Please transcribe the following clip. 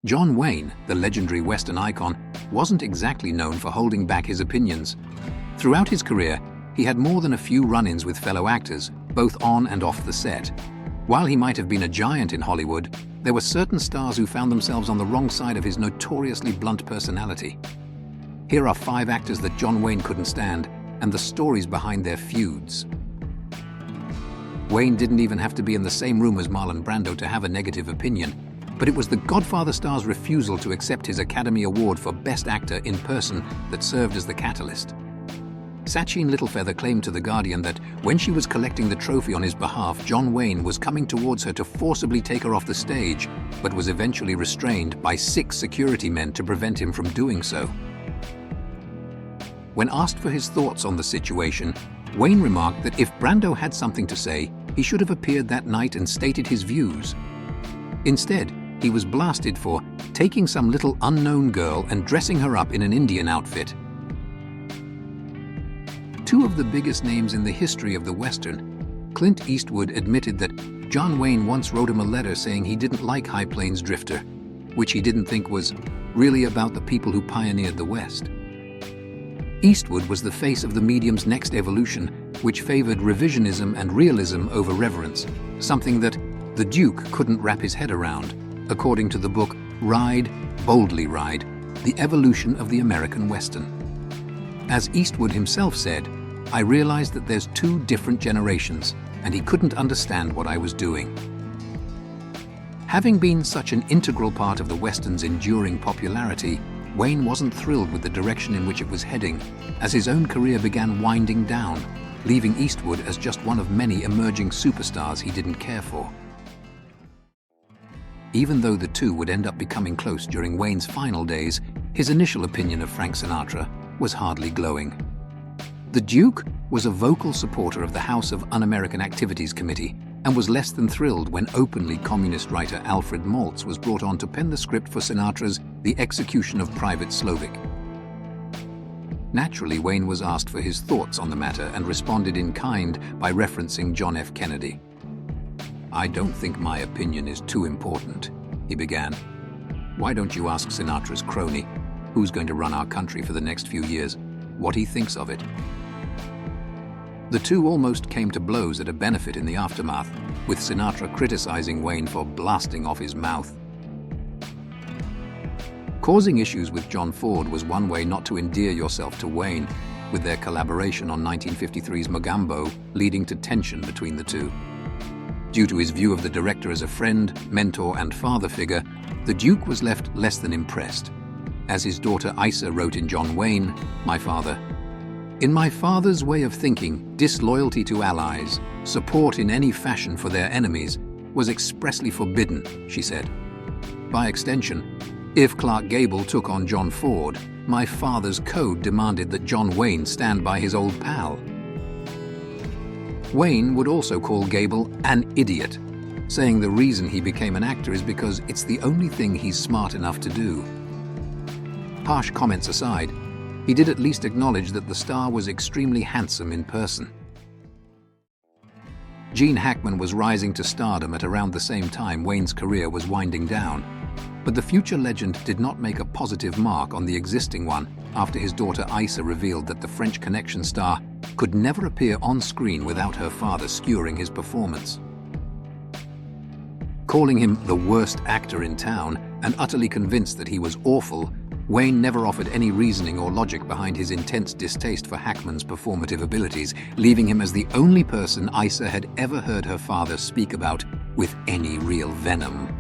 John Wayne, the legendary Western icon, wasn't exactly known for holding back his opinions. Throughout his career, he had more than a few run-ins with fellow actors, both on and off the set. While he might have been a giant in Hollywood, there were certain stars who found themselves on the wrong side of his notoriously blunt personality. Here are 5 actors that John Wayne couldn't stand, and the stories behind their feuds. Wayne didn't even have to be in the same room as Marlon Brando to have a negative opinion, but it was the Godfather star's refusal to accept his Academy Award for Best Actor in person that served as the catalyst. Sachin Littlefeather claimed to The Guardian that when she was collecting the trophy on his behalf, John Wayne was coming towards her to forcibly take her off the stage, but was eventually restrained by 6 security men to prevent him from doing so. When asked for his thoughts on the situation, Wayne remarked that if Brando had something to say, he should have appeared that night and stated his views. Instead, he was blasted for taking some little unknown girl and dressing her up in an Indian outfit. 2 of the biggest names in the history of the Western, Clint Eastwood admitted that John Wayne once wrote him a letter saying he didn't like High Plains Drifter, which he didn't think was really about the people who pioneered the West. Eastwood was the face of the medium's next evolution, which favored revisionism and realism over reverence, something that the Duke couldn't wrap his head around, according to the book Ride, Boldly Ride, The Evolution of the American Western. As Eastwood himself said, I realized that there's 2 different generations, and he couldn't understand what I was doing. Having been such an integral part of the Western's enduring popularity, Wayne wasn't thrilled with the direction in which it was heading, as his own career began winding down, leaving Eastwood as just one of many emerging superstars he didn't care for. Even though the 2 would end up becoming close during Wayne's final days, his initial opinion of Frank Sinatra was hardly glowing. The Duke was a vocal supporter of the House of Un-American Activities Committee and was less than thrilled when openly communist writer Alfred Maltz was brought on to pen the script for Sinatra's The Execution of Private Slovik. Naturally, Wayne was asked for his thoughts on the matter and responded in kind by referencing John F. Kennedy. I don't think my opinion is too important, he began. Why don't you ask Sinatra's crony, who's going to run our country for the next few years, what he thinks of it? The 2 almost came to blows at a benefit in the aftermath, with Sinatra criticizing Wayne for blasting off his mouth. Causing issues with John Ford was one way not to endear yourself to Wayne, with their collaboration on 1953's Mogambo leading to tension between the 2. Due to his view of the director as a friend, mentor, and father figure, the Duke was left less than impressed. As his daughter Isa wrote in John Wayne, my father, in my father's way of thinking, disloyalty to allies, support in any fashion for their enemies, was expressly forbidden, she said. By extension, if Clark Gable took on John Ford, my father's code demanded that John Wayne stand by his old pal. Wayne would also call Gable an idiot, saying the reason he became an actor is because it's the only thing he's smart enough to do. Harsh comments aside, he did at least acknowledge that the star was extremely handsome in person. Gene Hackman was rising to stardom at around the same time Wayne's career was winding down, but the future legend did not make a positive mark on the existing one after his daughter Isa revealed that the French Connection star could never appear on screen without her father skewering his performance. Calling him the worst actor in town and utterly convinced that he was awful, Wayne never offered any reasoning or logic behind his intense distaste for Hackman's performative abilities, leaving him as the only person Isa had ever heard her father speak about with any real venom.